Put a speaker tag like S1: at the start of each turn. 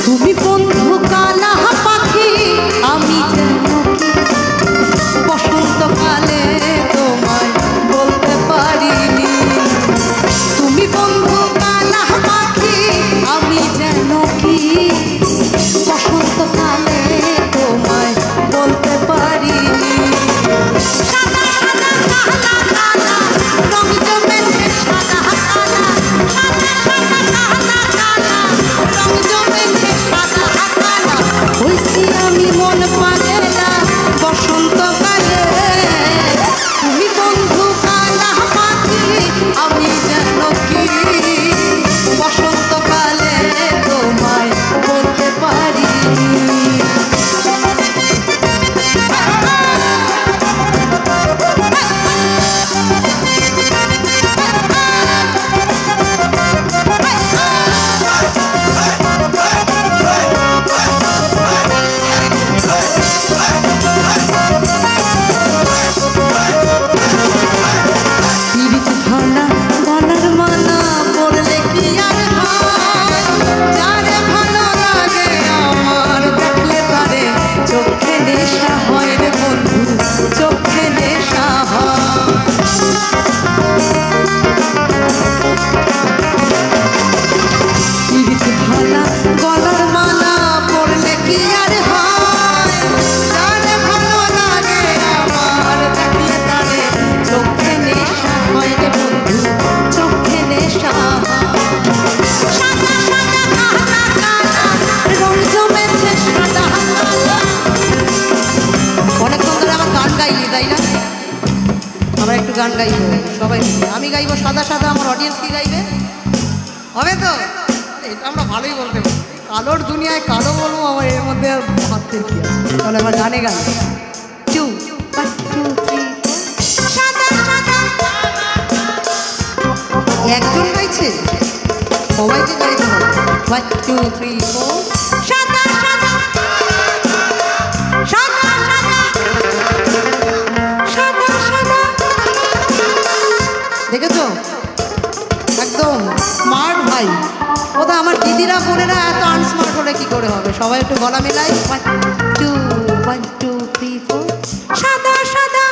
S1: তুমি বন্ধু কালা পাখি আমি যেন বসন্তকালে তোমায় বলতে পারিনি। তুমি বন্ধু কালা পাখি আমি যেন কি বসন্তকালে তোমায় বলতে পারিনি। সাদা সাদা কালা কালা রং জমেছে সাদা কালা, সাদা সাদা কালা কালা রং জমেছে সাদা কালা। হইছি আমি মন পাগেলা বসন্তকালে। তুমি বন্ধু কালা পাখি আমি যেন কি বসন্তকালে তোমায় বলতে পারিনি। গান গাইব সবাই মিলে, আমি গাইব সাদা সাদা, আমার অডিয়েন্স কি গাইবে? হবে তো? এটা আমরা ভালোই বলতে পারি। কালোর দুনিয়ায় কালো বলবো, আমার এর মধ্যে আর ভাবতে কি আছে। তাহলে আমার গানে গান একজন গাইছে, সবাইকে গাইতে হবে। 1 2 3 4 সাদা সাদা সাদা সাদা সাদা। দেখেছো একদম স্মার্ট ভাই। ওটা আমার দিদিরা বোনেরা এত আনস্মার্ট হলে কি করে হবে? সবাই একটু গলা মেলাই। 1 2 3 4 সাদা সাদা।